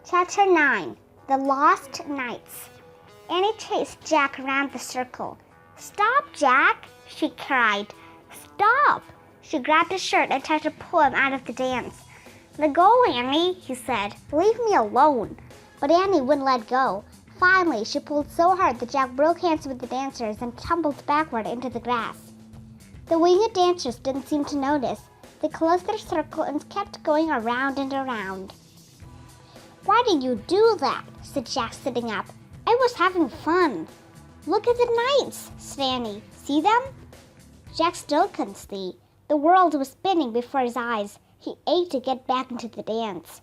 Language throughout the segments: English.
Chapter 9. The Lost Knights. Annie chased Jack around the circle. "Stop, Jack!" she cried. "Stop!" She grabbed his shirt and tried to pull him out of the dance. "Let go, Annie," he said. "Leave me alone." But Annie wouldn't let go. Finally, she pulled so hard that Jack broke hands with the dancers and tumbled backward into the grass. The winged dancers didn't seem to notice. They closed their circle and kept going around and around. "Why did you do that?" said Jack, sitting up. "I was having fun." "Look at the knights," said Annie. "See them?" Jack still couldn't see. The world was spinning before his eyes. He ached to get back into the dance.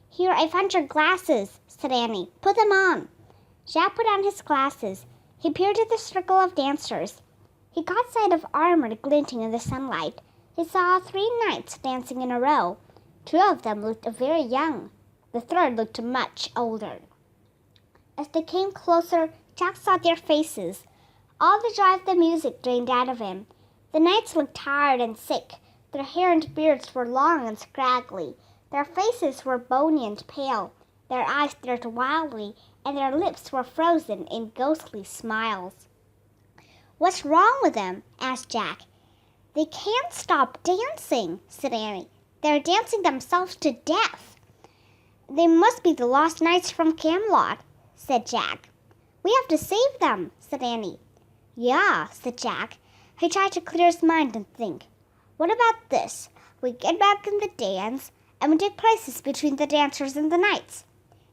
"Here, I found your glasses," said Annie. "Put them on." Jack put on his glasses. He peered at the circle of dancers. He caught sight of armor glinting in the sunlight. He saw 3 knights dancing in a row. 2 of them looked very young. The third looked much older. As they came closer, Jack saw their faces. All the joy of the music drained out of him. The knights looked tired and sick. Their hair and beards were long and scraggly. Their faces were bony and pale. Their eyes stared wildly, and their lips were frozen in ghostly smiles. "What's wrong with them?" asked Jack. "They can't stop dancing," said Annie. "They're dancing themselves to death." "They must be the lost knights from Camelot," said Jack. "We have to save them," said Annie. "Yeah," said Jack. He tried to clear his mind and think. "What about this? We get back in the dance, and we take places between the dancers and the knights."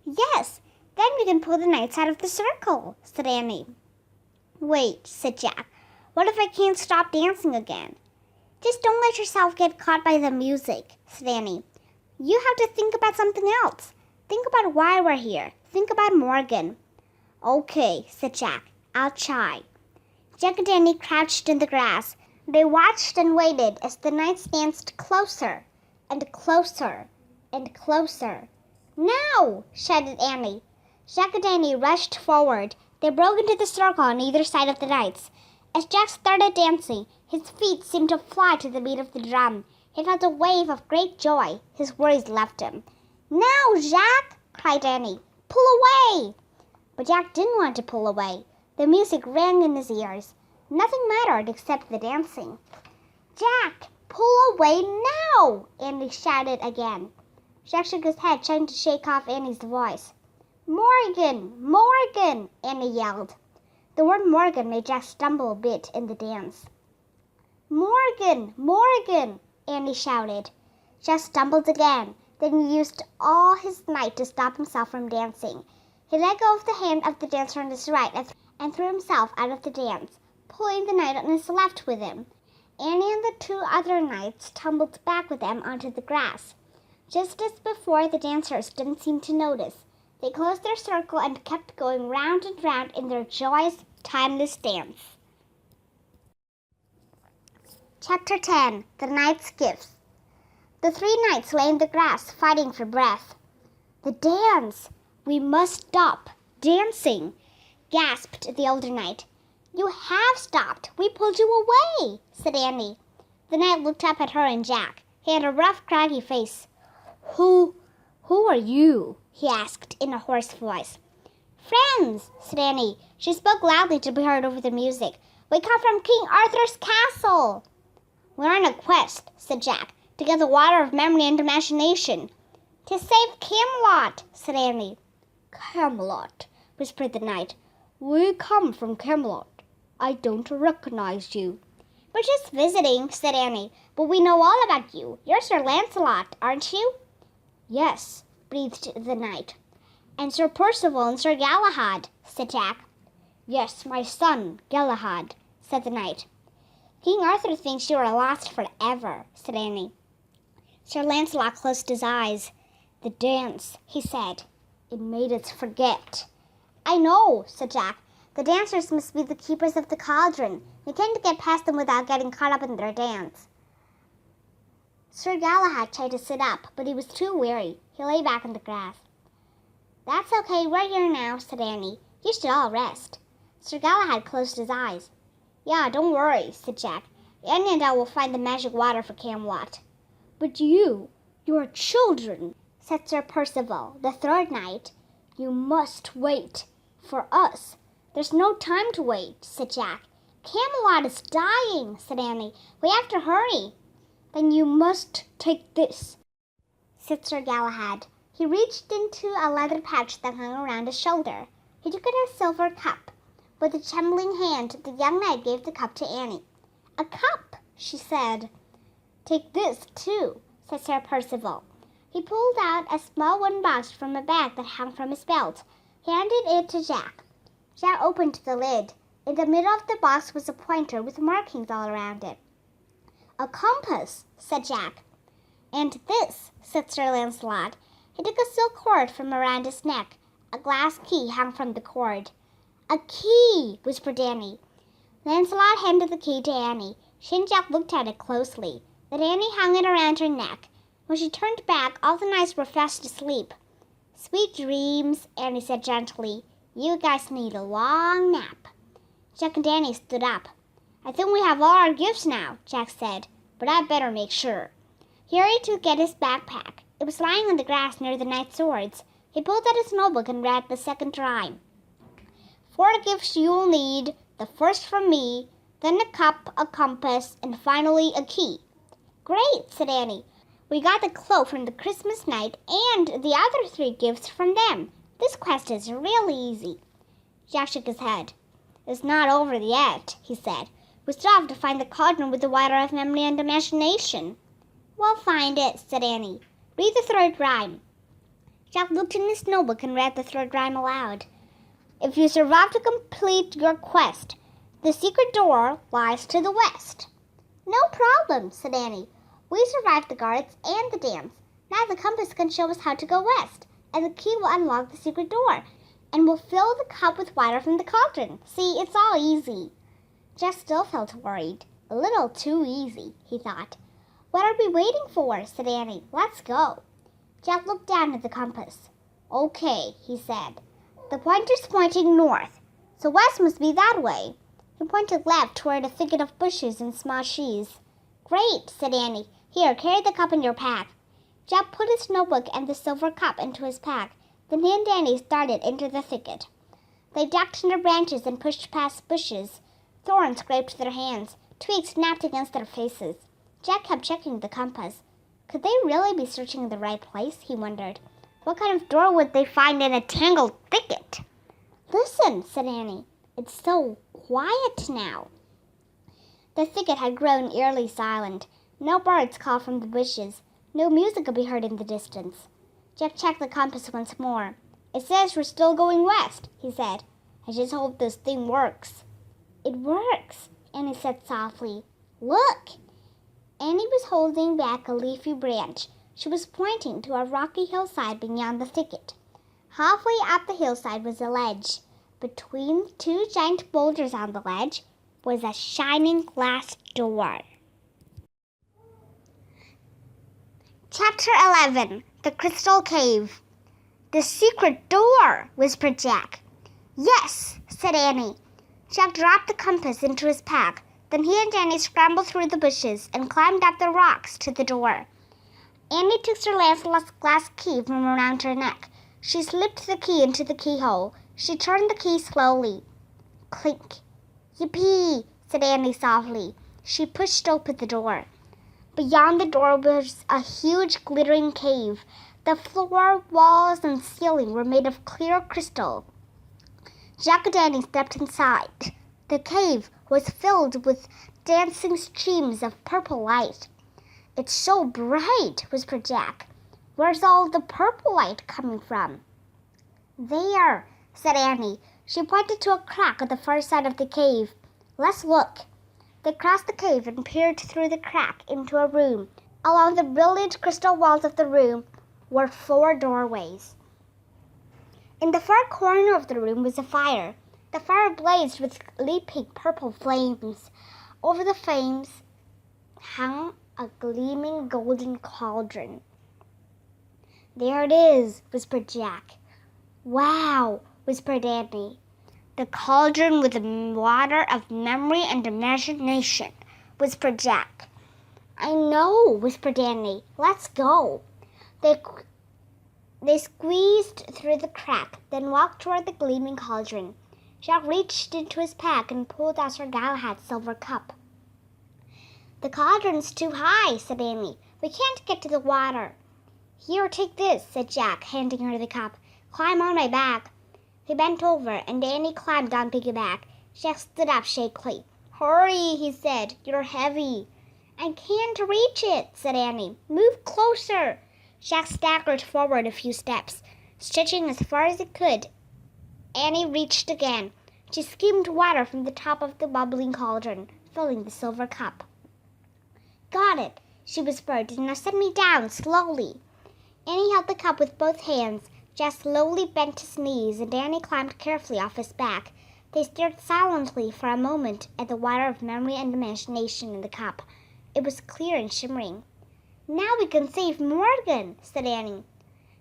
"Yes, then we can pull the knights out of the circle," said Annie. "Wait," said Jack. "What if I can't stop dancing again?" "Just don't let yourself get caught by the music," said Annie. "You have to think about something else. Think about why we're here. Think about Morgan." "Okay," said Jack. "I'll try." Jack and Annie crouched in the grass. They watched and waited as the knights danced closer and closer and closer. "Now!" shouted Annie. Jack and Annie rushed forward. They broke into the circle on either side of the knights. As Jack started dancing, his feet seemed to fly to the beat of the drum. He felt a wave of great joy. His worries left him. "Now, Jack!" cried Annie. "Pull away!" But Jack didn't want to pull away. The music rang in his ears. Nothing mattered except the dancing. "Jack, pull away now!" Annie shouted again. Jack shook his head, trying to shake off Annie's voice. "Morgan! Morgan!" Annie yelled. The word Morgan made Jack stumble a bit in the dance. "Morgan! Morgan!" Annie shouted. Jack stumbled again. Then he used all his might to stop himself from dancing. He let go of the hand of the dancer on his right and threw himself out of the dance, pulling the knight on his left with him. Annie and the 2 other knights tumbled back with them onto the grass. Just as before, the dancers didn't seem to notice. They closed their circle and kept going round and round in their joyous, timeless dance. Chapter 10. The Knight's Gifts. The 3 knights lay in the grass, fighting for breath. "The dance! We must stop dancing!" gasped the older knight. "You have stopped! We pulled you away!" said Annie. The knight looked up at her and Jack. He had a rough, craggy face. Who are you?" he asked in a hoarse voice. "Friends," said Annie. She spoke loudly to be heard over the music. "We come from King Arthur's castle." "We're on a quest," said Jack, "to get the water of memory and imagination." "To save Camelot," said Annie. "Camelot," whispered the knight. "We come from Camelot. I don't recognize you." "We're just visiting," said Annie, "but we know all about you. You're Sir Lancelot, aren't you?" "Yes," breathed the knight. "And Sir Percival and Sir Galahad," said Jack. "Yes, my son, Galahad," said the knight. "King Arthur thinks you are lost forever," said Annie. Sir Lancelot closed his eyes. "The dance," he said. "It made us forget." "I know," said Jack. "The dancers must be the keepers of the cauldron. You can't get past them without getting caught up in their dance." Sir Galahad tried to sit up, but he was too weary. He lay back in the grass. "That's okay, we're here now," said Annie. "You should all rest." Sir Galahad closed his eyes. "Yeah, don't worry," said Jack. "Annie and I will find the magic water for Camelot." "But you're children," said Sir Percival, the third knight. You must wait for us. There's no time to wait, said Jack. Camelot is dying, said Annie. We have to hurry. Then you must take this, said Sir Galahad. He reached into a leather pouch that hung around his shoulder. He took out a silver cup. With a trembling hand, the young knight gave the cup to Annie. A cup, she said. Take this, too, said Sir Percival. He pulled out a small wooden box from a bag that hung from his belt. He handed it to Jack. Jack opened the lid. In the middle of the box was a pointer with markings all around it. A compass, said Jack. And this, said Sir Lancelot. He took a silk cord from around his neck. A glass key hung from the cord. A key, whispered Annie. Lancelot handed the key to Annie. She and Jack looked at it closely. Then Annie hung it around her neck. When she turned back, all the knights were fast asleep. Sweet dreams, Annie said gently. You guys need a long nap. Jack and Annie stood up. I think we have all our gifts now, Jack said, but I'd better make sure. He hurried to get his backpack. It was lying on the grass near the knight's swords. He pulled out his notebook and read the second rhyme. 4 gifts you'll need, the first from me, then a cup, a compass, and finally a key. Great, said Annie. We got the cloak from the Christmas night and the other 3 gifts from them. This quest is really easy. Jack shook his head. It's not over yet, he said. We still have to find the cauldron with the water of memory and imagination. We'll find it, said Annie. Read the 3rd rhyme. Jack looked in his notebook and read the 3rd rhyme aloud. If you survive to complete your quest, the secret door lies to the west. No problem, said Annie. We survived the guards and the dance. Now the compass can show us how to go west, and the key will unlock the secret door, and we'll fill the cup with water from the cauldron. See, it's all easy. Jack still felt worried. A little too easy, he thought. What are we waiting for, said Annie. Let's go. Jack looked down at the compass. Okay, he said. The pointer's pointing north, so west must be that way. He pointed left toward a thicket of bushes and small trees. Great, said Annie. Here, carry the cup in your pack. Jack put his notebook and the silver cup into his pack. Then he and Annie started into the thicket. They ducked under branches and pushed past bushes. Thorns scraped their hands. Twigs snapped against their faces. Jack kept checking the compass. Could they really be searching in the right place, he wondered. What kind of door would they find in a tangled thicket? Listen, said Annie. It's so quiet now. The thicket had grown eerily silent. No birds called from the bushes. No music could be heard in the distance. Jack checked the compass once more. It says we're still going west, he said. I just hope this thing works. It works, Annie said softly. Look! Annie was holding back a leafy branch. She was pointing to a rocky hillside beyond the thicket. Halfway up the hillside was a ledge. Between 2 giant boulders on the ledge was a shining glass door. Chapter 11. The Crystal Cave. The secret door, whispered Jack. Yes, said Annie. Jack dropped the compass into his pack. Then he and Annie scrambled through the bushes and climbed up the rocks to the door. Annie took Sir Lancelot's glass key from around her neck. She slipped the key into the keyhole. She turned the key slowly. Clink. Yippee, said Annie softly. She pushed open the door. Beyond the door was a huge glittering cave. The floor, walls, and ceiling were made of clear crystal. Jack and Annie stepped inside. The cave was filled with dancing streams of purple light. It's so bright, whispered Jack. Where's all the purple light coming from? There, said Annie. She pointed to a crack on the far side of the cave. Let's look. They crossed the cave and peered through the crack into a room. Along the brilliant crystal walls of the room were 4 doorways. In the far corner of the room was a fire. The fire blazed with leaping purple flames. Over the flames hung a gleaming golden cauldron. There it is, whispered Jack. Wow, whispered Annie. The cauldron with the water of memory and imagination, whispered Jack. I know, whispered Annie. Let's go. They They squeezed through the crack, then walked toward the gleaming cauldron. Jack reached into his pack and pulled out Sir Galahad's silver cup. "The cauldron's too high," said Annie. "We can't get to the water." "Here, take this," said Jack, handing her the cup. "Climb on my back." He bent over, and Annie climbed on piggyback. Jack stood up shakily. "Hurry," he said. "You're heavy." "I can't reach it," said Annie. "Move closer." Jack staggered forward a few steps, stretching as far as he could. Annie reached again. She skimmed water from the top of the bubbling cauldron, filling the silver cup. "Got it," she whispered. "Now set me down slowly." Annie held the cup with both hands. Jack slowly bent his knees, and Annie climbed carefully off his back. They stared silently for a moment at the water of memory and imagination in the cup. It was clear and shimmering. "Now we can save Morgan," said Annie.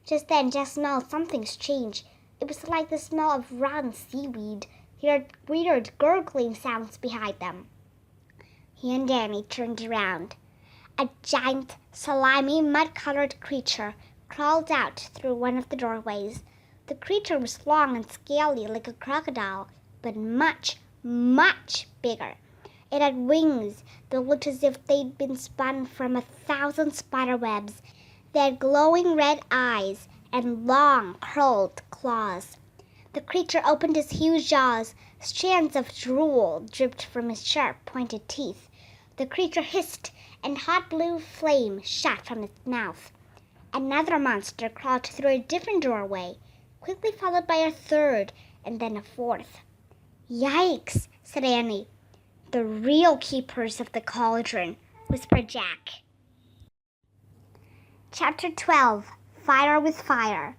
Just then Jack smelled something strange. It was like the smell of rotten seaweed. He heard weird gurgling sounds behind them. He and Annie turned around. A giant, slimy, mud-colored creature crawled out through one of the doorways. The creature was long and scaly like a crocodile, but much, much bigger. It had wings that looked as if they'd been spun from 1,000 spider webs. They had glowing red eyes and long, curled claws. The creature opened his huge jaws. Strands of drool dripped from his sharp, pointed teeth. The creature hissed, and hot blue flame shot from its mouth. Another monster crawled through a different doorway, quickly followed by a third, and then a fourth. "Yikes," said Annie. "The real keepers of the cauldron," whispered Jack. Chapter 12. Fire with Fire.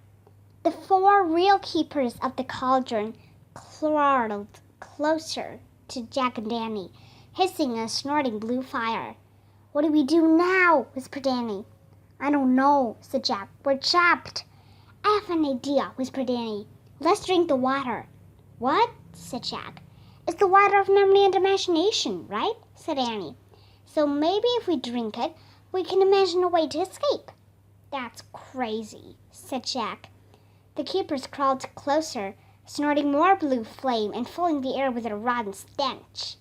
The 4 real keepers of the cauldron crawled closer to Jack and Annie, hissing and snorting blue fire. "What do we do now?" whispered Annie. "I don't know," said Jack. "We're trapped." "I have an idea," whispered Annie. "Let's drink the water." "What?" said Jack. "It's the water of memory and imagination, right?" said Annie. "So maybe if we drink it, we can imagine a way to escape." "That's crazy," said Jack. The keepers crawled closer, snorting more blue flame and filling the air with a rotten stench.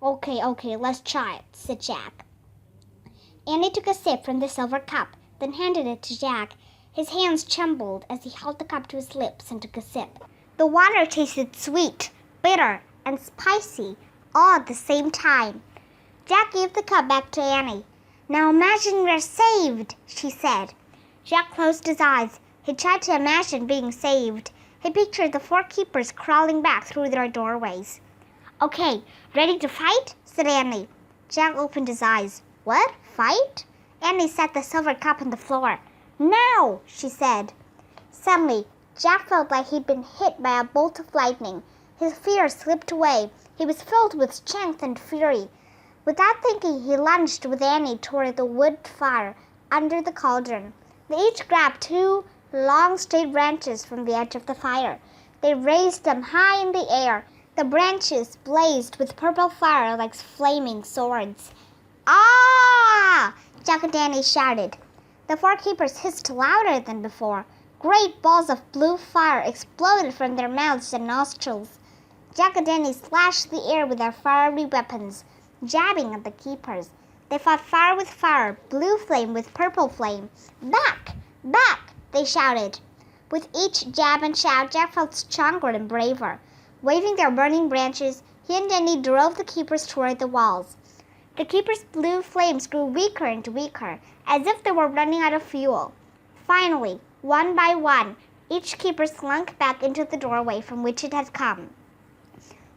Okay, let's try it," said Jack. Annie took a sip from the silver cup, then handed it to Jack. His hands trembled as he held the cup to his lips and took a sip. The water tasted sweet, bitter, and spicy, all at the same time. Jack gave the cup back to Annie. "Now imagine we're saved," she said. Jack closed his eyes. He tried to imagine being saved. He pictured the 4 keepers crawling back through their doorways. "Okay, ready to fight?" said Annie. Jack opened his eyes. "What? Fight?" Annie set the silver cup on the floor. "Now!" she said. Suddenly, Jack felt like he'd been hit by a bolt of lightning. His fear slipped away. He was filled with strength and fury. Without thinking, he lunged with Annie toward the wood fire under the cauldron. They each grabbed 2 long, straight branches from the edge of the fire. They raised them high in the air. The branches blazed with purple fire like flaming swords. "Ah!" Jack and Annie shouted. The 4 keepers hissed louder than before. Great balls of blue fire exploded from their mouths and nostrils. Jack and Annie slashed the air with their fiery weapons, jabbing at the keepers. They fought fire with fire, blue flame with purple flame. "Back! Back!" they shouted. With each jab and shout, Jack felt stronger and braver. Waving their burning branches, he and Annie drove the keepers toward the walls. The keepers' blue flames grew weaker and weaker, as if they were running out of fuel. Finally, one by one, each keeper slunk back into the doorway from which it had come.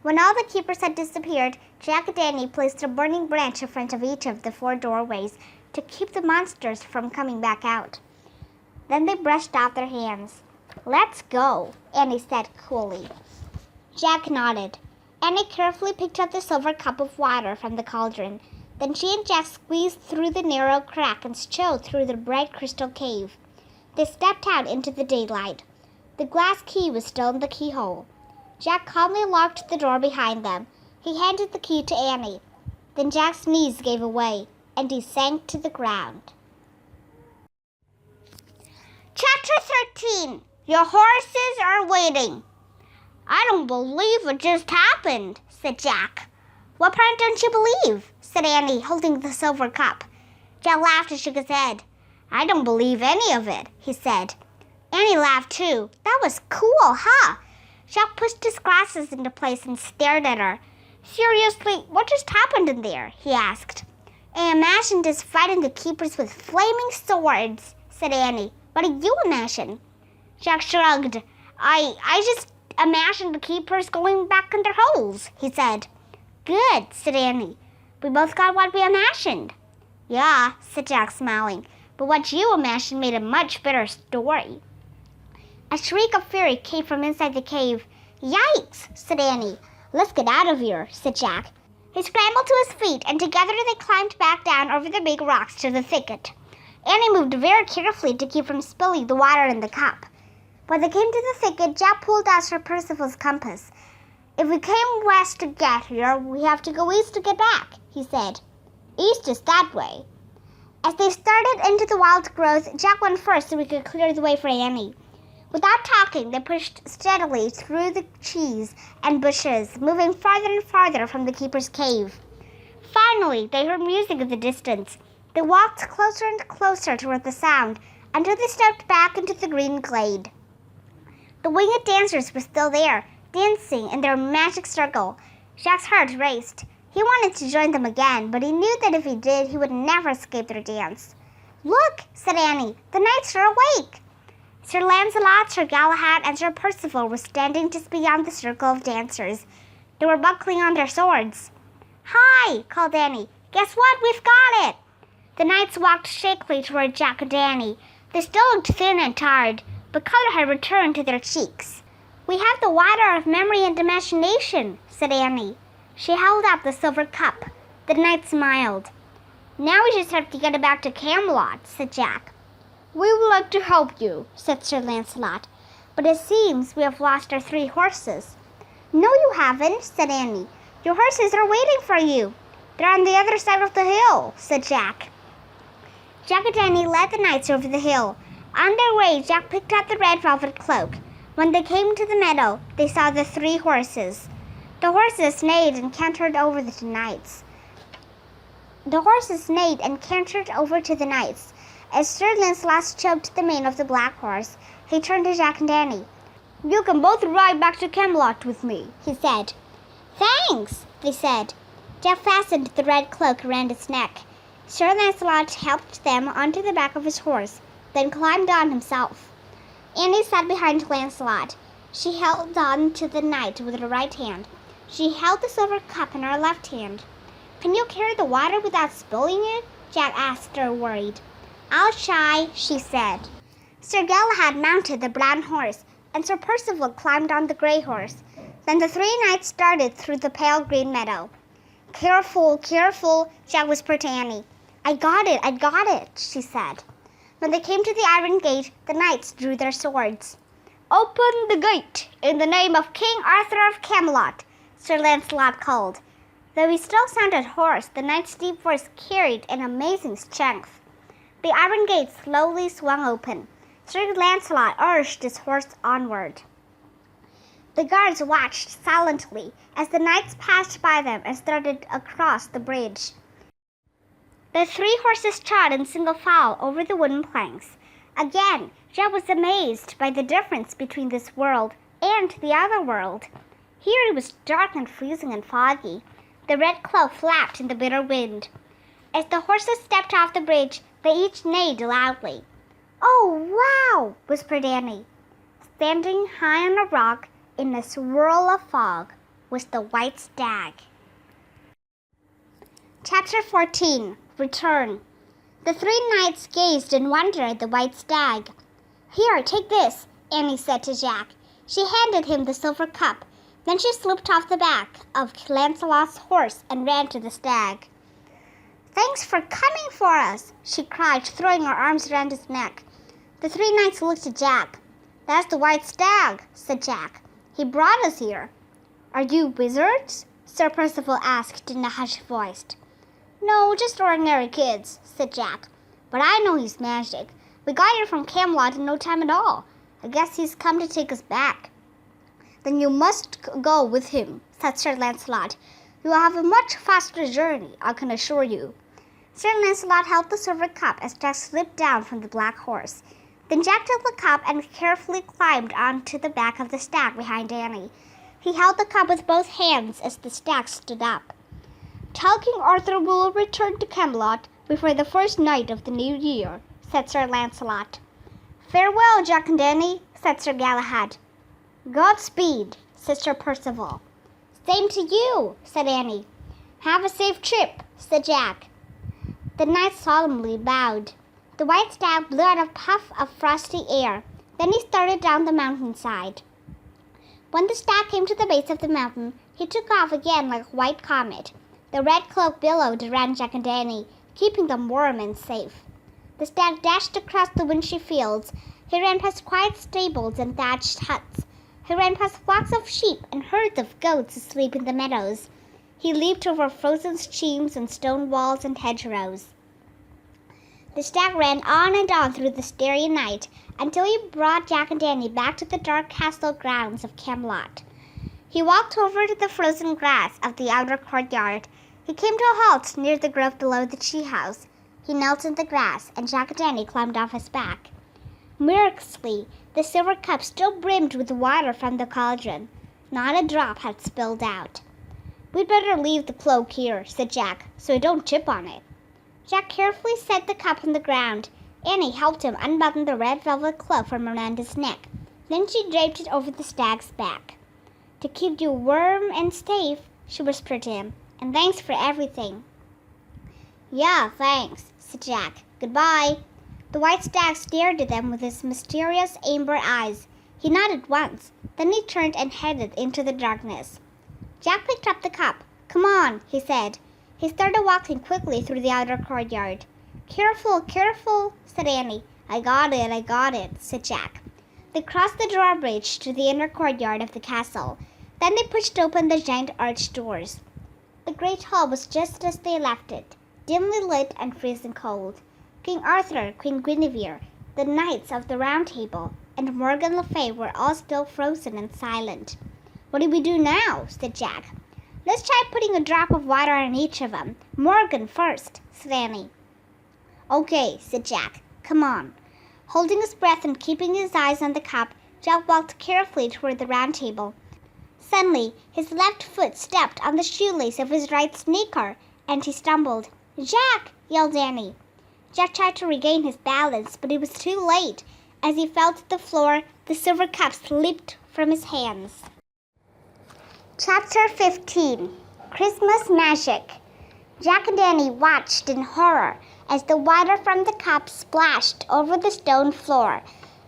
When all the keepers had disappeared, Jack and Annie placed a burning branch in front of each of the 4 doorways to keep the monsters from coming back out. Then they brushed off their hands. "Let's go," Annie said coolly. Jack nodded. Annie carefully picked up the silver cup of water from the cauldron. Then she and Jack squeezed through the narrow crack and strode through the bright crystal cave. They stepped out into the daylight. The glass key was still in the keyhole. Jack calmly locked the door behind them. He handed the key to Annie. Then Jack's knees gave away, and he sank to the ground. Chapter 13. Your horses are waiting. I don't believe it just happened, said Jack. What part don't you believe? Said Annie, holding the silver cup. Jack laughed and shook his head. I don't believe any of it, he said. Annie laughed too. That was cool, huh? Jack pushed his glasses into place and stared at her. Seriously, what just happened in there? He asked. I imagined us fighting the keepers with flaming swords, said Annie. What did you imagine? Jack shrugged. I just imagined the keepers going back in their holes, he said. Good, said Annie. We both got what we imagined. Yeah, said Jack, smiling. But what you imagined made a much better story. A shriek of fury came from inside the cave. Yikes, said Annie. Let's get out of here, said Jack. He scrambled to his feet, and together they climbed back down over the big rocks to the thicket. Annie moved very carefully to keep from spilling the water in the cup. When they came to the thicket, Jack pulled out Sir Percival's compass. If we came west to get here, we have to go east to get back, he said. East is that way. As they started into the wild growth, Jack went first so he could clear the way for Annie. Without talking, they pushed steadily through the trees and bushes, moving farther and farther from the keeper's cave. Finally, they heard music in the distance. They walked closer and closer toward the sound until they stepped back into the green glade. The winged dancers were still there, dancing in their magic circle. Jack's heart raced. He wanted to join them again, but he knew that if he did, he would never escape their dance. Look, said Annie, the knights are awake. Sir Lancelot, Sir Galahad, and Sir Percival were standing just beyond the circle of dancers. They were buckling on their swords. Hi, called Annie. Guess what? We've got it. The knights walked shakily toward Jack and Annie. They still looked thin and tired, but color had returned to their cheeks. We have the water of memory and imagination, said Annie. She held up the silver cup. The knight smiled. Now we just have to get it back to Camelot, said Jack. We would like to help you, said Sir Lancelot, but it seems we have lost our 3 horses. No, you haven't, said Annie. Your horses are waiting for you. They're on the other side of the hill, said Jack. Jack and Annie led the knights over the hill. On their way, Jack picked up the red velvet cloak. When they came to the meadow, they saw the 3 horses. The horses neighed and cantered over to the knights. As Sir Lancelot stroked the mane of the black horse, he turned to Jack and Annie. You can both ride back to Camelot with me, he said. Thanks, they said. Jack fastened the red cloak around its neck. Sir Lancelot helped them onto the back of his horse, then climbed on himself. Annie sat behind Lancelot. She held on to the knight with her right hand. She held the silver cup in her left hand. Can you carry the water without spilling it? Jack asked her, worried. I'll try, she said. Sir Galahad mounted the brown horse, and Sir Percival climbed on the gray horse. Then the 3 knights started through the pale green meadow. Careful, careful, Jack whispered to Annie. I got it, she said. When they came to the iron gate, the knights drew their swords. Open the gate, in the name of King Arthur of Camelot, Sir Lancelot called. Though he still sounded hoarse, the knight's deep voice carried an amazing strength. The iron gate slowly swung open. Sir Lancelot urged his horse onward. The guards watched silently as the knights passed by them and started across the bridge. The 3 horses trod in single file over the wooden planks. Again, Jack was amazed by the difference between this world and the other world. Here it was dark and freezing and foggy. The red cloak flapped in the bitter wind. As the horses stepped off the bridge, they each neighed loudly. Oh, wow, whispered Annie. Standing high on a rock in a swirl of fog was the white stag. Chapter 14. Return. The 3 knights gazed in wonder at the white stag. Here, take this, Annie said to Jack. She handed him the silver cup. Then she slipped off the back of Lancelot's horse and ran to the stag. Thanks for coming for us, she cried, throwing her arms around his neck. The 3 knights looked at Jack. That's the white stag, said Jack. He brought us here. Are you wizards? Sir Percival asked in a hushed voice. No, just ordinary kids, said Jack. But I know he's magic. We got here from Camelot in no time at all. I guess he's come to take us back." "Then you must go with him," said Sir Lancelot. "You will have a much faster journey, I can assure you." Sir Lancelot held the silver cup as Jack slipped down from the black horse. Then Jack took the cup and carefully climbed onto the back of the stag behind Annie. He held the cup with both hands as the stag stood up. "Tell King Arthur we will return to Camelot before the first night of the new year," said Sir Lancelot. "Farewell, Jack and Annie," said Sir Galahad. "Godspeed," said Sir Percival. "Same to you," said Annie. "Have a safe trip," said Jack. The knight solemnly bowed. The white stag blew out a puff of frosty air. Then he started down the mountainside. When the stag came to the base of the mountain, he took off again like a white comet. The red cloak billowed around Jack and Annie, keeping them warm and safe. The stag dashed across the wintry fields. He ran past quiet stables and thatched huts. He ran past flocks of sheep and herds of goats asleep in the meadows. He leaped over frozen streams and stone walls and hedgerows. The stag ran on and on through the starry night until he brought Jack and Annie back to the dark castle grounds of Camelot. He walked over to the frozen grass of the outer courtyard. He came to a halt near the grove below the tree house. He knelt in the grass, and Jack and Annie climbed off his back. Miraculously, the silver cup still brimmed with water from the cauldron. Not a drop had spilled out. "We'd better leave the cloak here," said Jack, "so we don't chip on it." Jack carefully set the cup on the ground. Annie helped him unbutton the red velvet cloak from around his neck. Then she draped it over the stag's back. "To keep you warm and safe," she whispered to him, "and thanks for everything." "Yeah, thanks," said Jack. "Goodbye." The white stag stared at them with his mysterious amber eyes. He nodded once, then he turned and headed into the darkness. Jack picked up the cup. "Come on," he said. He started walking quickly through the outer courtyard. "Careful, careful," said Annie. I got it," said Jack. They crossed the drawbridge to the inner courtyard of the castle. Then they pushed open the giant arched doors. The great hall was just as they left it, dimly lit and freezing cold. King Arthur, Queen Guinevere, the knights of the Round Table, and Morgan Le Fay were all still frozen and silent. "What do we do now?" said Jack. "Let's try putting a drop of water on each of them. Morgan first," said Annie. "Okay," said Jack. "Come on." Holding his breath and keeping his eyes on the cup, Jack walked carefully toward the Round Table. Suddenly, his left foot stepped on the shoelace of his right sneaker, and he stumbled. "Jack!" yelled Annie. Jack tried to regain his balance, but it was too late. As he fell to the floor, the silver cup slipped from his hands. Chapter 15. Christmas Magic. Jack and Annie watched in horror as the water from the cup splashed over the stone floor.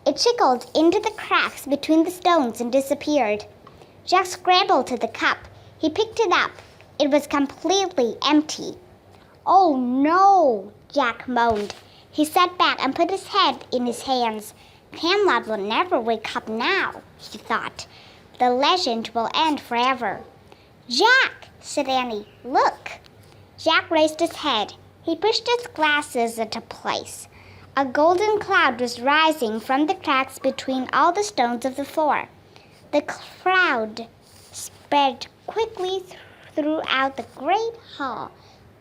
It trickled into the cracks between the stones and disappeared. Jack scrambled to the cup. He picked it up. It was completely empty. "Oh no," Jack moaned. He sat back and put his head in his hands. Camelot will never wake up now, he thought. The legend will end forever. "Jack," said Annie, "look." Jack raised his head. He pushed his glasses into place. A golden cloud was rising from the cracks between all the stones of the floor. The cloud spread quickly throughout the great hall,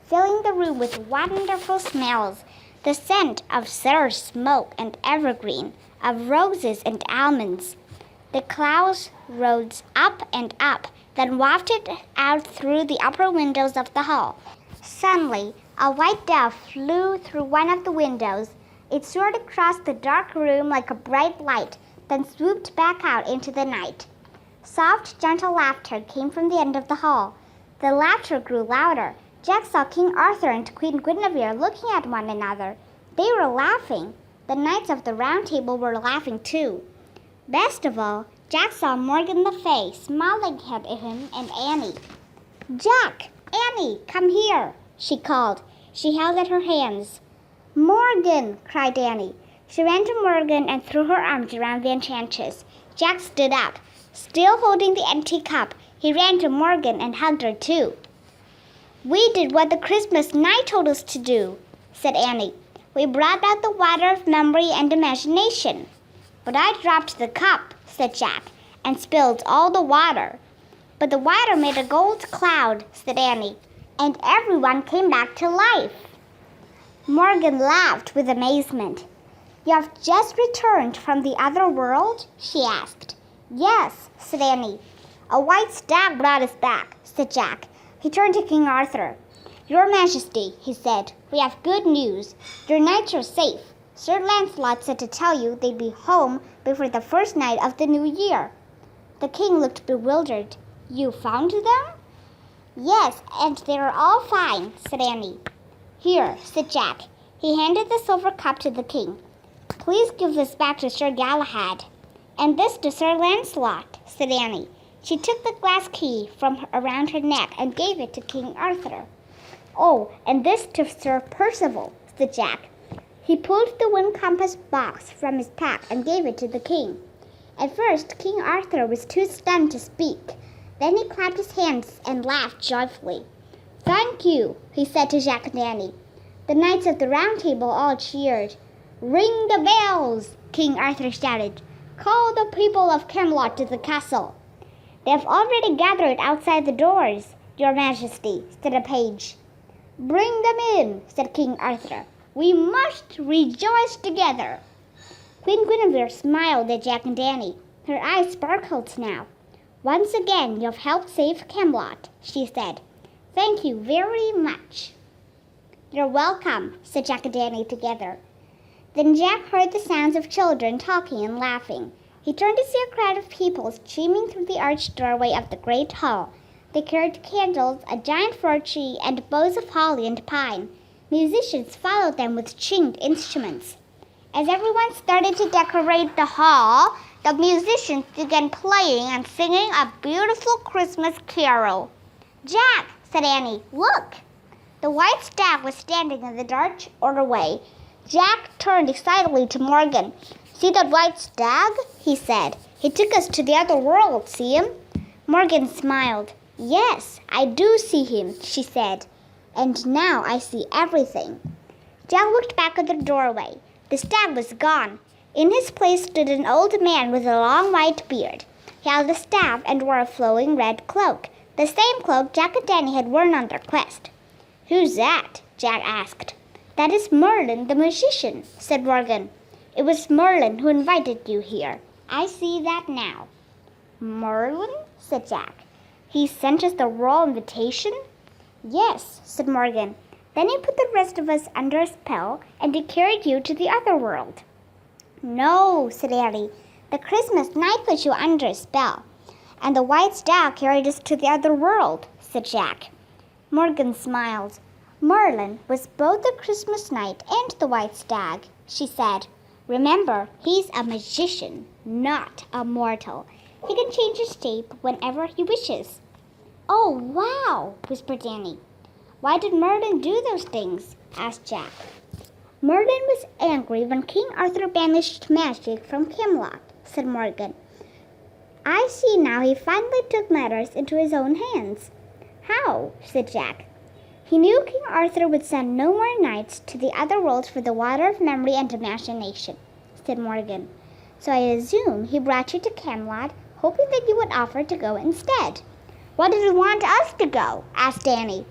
filling the room with wonderful smells, the scent of cedar smoke and evergreen, of roses and almonds. The clouds rose up and up, then wafted out through the upper windows of the hall. Suddenly, a white dove flew through one of the windows. It soared across the dark room like a bright light, then swooped back out into the night. Soft, gentle laughter came from the end of the hall. The laughter grew louder. Jack saw King Arthur and Queen Guinevere looking at one another. They were laughing. The knights of the Round Table were laughing too. Best of all, Jack saw Morgan Le Fay smiling at him and Annie. "Jack! Annie, come here!" she called. She held out her hands. "Morgan!" cried Annie. She ran to Morgan and threw her arms around the enchantress. Jack stood up. Still holding the empty cup, he ran to Morgan and hugged her too. "We did what the Christmas knight told us to do," said Annie. We brought back the water of memory and imagination. But I dropped the cup, said Jack, and spilled all the water. But the water made a gold cloud, said Annie, and everyone came back to life. Morgan laughed with amazement. You have just returned from the other world? She asked. Yes, said Annie. A white stag brought us back, said Jack. He turned to King Arthur. Your Majesty, he said, we have good news. Your knights are safe. Sir Lancelot said to tell you they'd be home before the first night of the new year. The king looked bewildered. You found them? Yes, and they are all fine, said Annie. Here, said Jack. He handed the silver cup to the king. Please give this back to Sir Galahad. And this to Sir Lancelot, said Annie. She took the glass key from around her neck and gave it to King Arthur. Oh, and this to Sir Percival, said Jack. He pulled the wind compass box from his pack and gave it to the king. At first, King Arthur was too stunned to speak. Then he clapped his hands and laughed joyfully. Thank you, he said to Jack and Annie. The knights of the Round Table all cheered. Ring the bells, King Arthur shouted. Call the people of Camelot to the castle. They have already gathered outside the doors, Your Majesty, said a page. Bring them in, said King Arthur. We must rejoice together. Queen Guinevere smiled at Jack and Annie. Her eyes sparkled now. Once again you have helped save Camelot, she said. Thank you very much. You're welcome, said Jack and Annie together. Then Jack heard the sounds of children talking and laughing. He turned to see a crowd of people streaming through the arched doorway of the great hall. They carried candles, a giant fir tree, and boughs of holly and pine. Musicians followed them with stringed instruments. As everyone started to decorate the hall, the musicians began playing and singing a beautiful Christmas carol. Jack, said Annie, look! The white stag was standing in the dark doorway. Jack turned excitedly to Morgan. See that white stag? He said. He took us to the other world, see him? Morgan smiled. Yes, I do see him, she said. And now I see everything. Jack looked back at the doorway. The stag was gone. In his place stood an old man with a long white beard. He held a staff and wore a flowing red cloak, the same cloak Jack and Danny had worn on their quest. Who's that? Jack asked. That is Merlin the magician, said Morgan. It was Merlin who invited you here. I see that now. Merlin? Said Jack. He sent us the royal invitation? Yes, said Morgan. Then he put the rest of us under a spell, and he carried you to the other world. No, said Annie. The Christmas night put you under a spell, and the white stag carried us to the other world, said Jack. Morgan smiled. Merlin was both the Christmas night and the white stag, she said. Remember, he's a magician, not a mortal. He can change his shape whenever he wishes. Oh, wow, whispered Danny. Why did Merlin do those things? Asked Jack. Merlin was angry when King Arthur banished magic from Camelot, said Morgan. I see now he finally took matters into his own hands. How? Said Jack. He knew King Arthur would send no more knights to the other worlds for the water of memory and imagination, said Morgan. So I assume he brought you to Camelot, hoping that you would offer to go instead. Why did he want us to go? Asked Danny.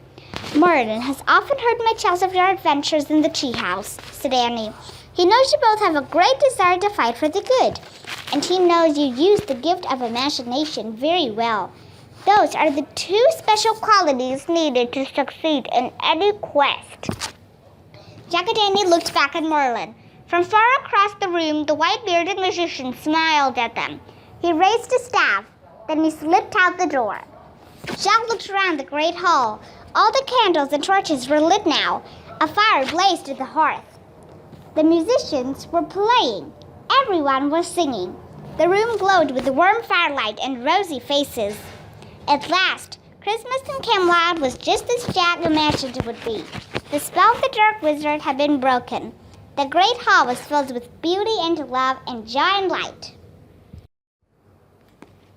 Merlin has often heard my tales of your adventures in the treehouse, said Annie. He knows you both have a great desire to fight for the good, and he knows you use the gift of imagination very well. Those are the two special qualities needed to succeed in any quest. Jack and Annie looked back at Merlin. From far across the room, the white-bearded magician smiled at them. He raised his staff, then he slipped out the door. Jack looked around the great hall. All the candles and torches were lit now. A fire blazed at the hearth. The musicians were playing. Everyone was singing. The room glowed with warm firelight and rosy faces. At last, Christmas in Camelot was just as Jack imagined it would be. The spell of the dark wizard had been broken. The great hall was filled with beauty and love and joy and light.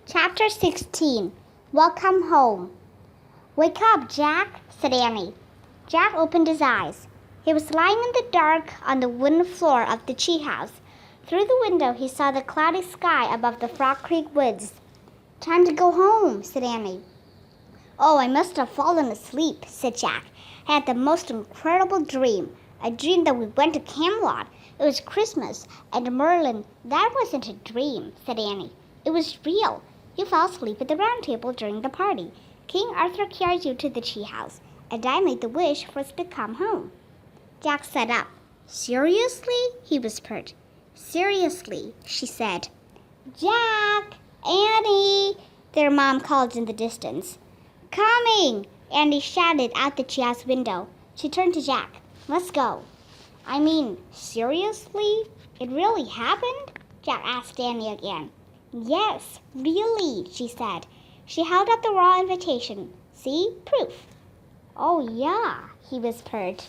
Chapter 16. Welcome home. Wake up, Jack, said Annie. Jack opened his eyes. He was lying in the dark on the wooden floor of the tree house. Through the window, he saw the cloudy sky above the Frog Creek woods. "Time to go home," said Annie. "Oh, I must have fallen asleep," said Jack. "I had the most incredible dream. I dreamed that we went to Camelot. It was Christmas, and Merlin—" "That wasn't a dream," said Annie. "It was real. You fell asleep at the round table during the party. King Arthur carried you to the tree house, and I made the wish for us to come home." Jack sat up. "Seriously?" he whispered. "Seriously," she said. "Jack! Annie!" their mom called in the distance. "Coming!" Annie shouted out the treehouse window. She turned to Jack. "Let's go." "I mean, seriously? It really happened?" Jack asked Annie again. "Yes, really," she said. She held up the raw invitation. "See? Proof." "Oh, yeah," he whispered.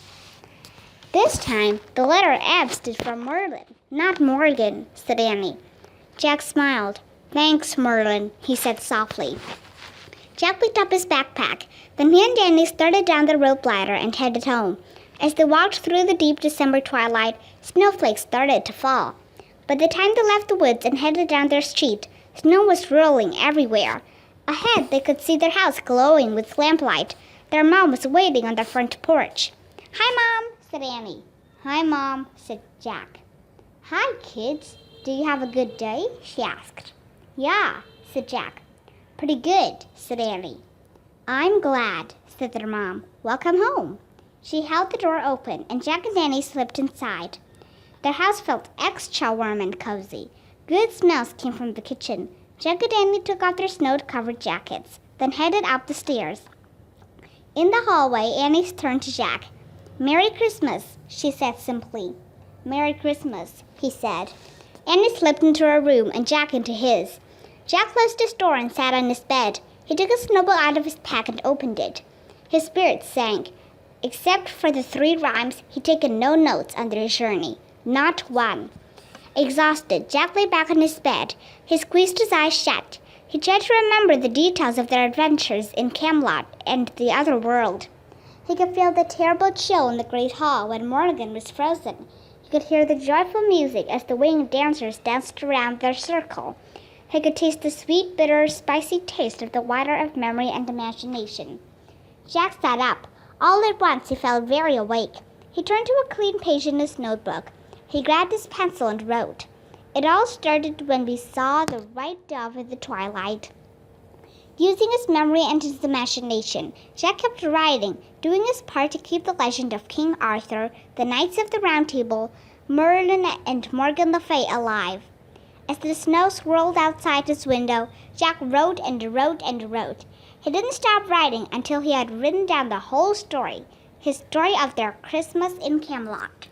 This time, the letter M stood for Merlin, not Morgan, said Annie. Jack smiled. "Thanks, Merlin," he said softly. Jack picked up his backpack. Then he and Annie started down the rope ladder and headed home. As they walked through the deep December twilight, snowflakes started to fall. By the time they left the woods and headed down their street, snow was rolling everywhere. Ahead, they could see their house glowing with lamplight. Their mom was waiting on the front porch. "Hi, Mom," said Annie. "Hi, Mom," said Jack. "Hi, kids. Do you have a good day?" she asked. "Yeah," said Jack. "Pretty good," said Annie. "I'm glad," said their mom. "Welcome home." She held the door open, and Jack and Annie slipped inside. Their house felt extra warm and cozy. Good smells came from the kitchen. Jack and Annie took off their snow-covered jackets, then headed up the stairs. In the hallway, Annie turned to Jack. "Merry Christmas," she said simply. "Merry Christmas," he said. Annie slipped into her room and Jack into his. Jack closed his door and sat on his bed. He took a snowball out of his pack and opened it. His spirits sank. Except for the 3 rhymes, he'd taken no notes on their journey. Not one. Exhausted, Jack lay back on his bed. He squeezed his eyes shut. He tried to remember the details of their adventures in Camelot and the other world. He could feel the terrible chill in the great hall when Morgan was frozen. He could hear the joyful music as the winged dancers danced around their circle. He could taste the sweet, bitter, spicy taste of the water of memory and imagination. Jack sat up. All at once he felt very awake. He turned to a clean page in his notebook. He grabbed his pencil and wrote. It all started when we saw the white dove in the twilight. Using his memory and his imagination, Jack kept writing, doing his part to keep the legend of King Arthur, the Knights of the Round Table, Merlin, and Morgan Le Fay alive. As the snow swirled outside his window, Jack wrote and wrote and wrote. He didn't stop writing until he had written down the whole story, his story of their Christmas in Camelot.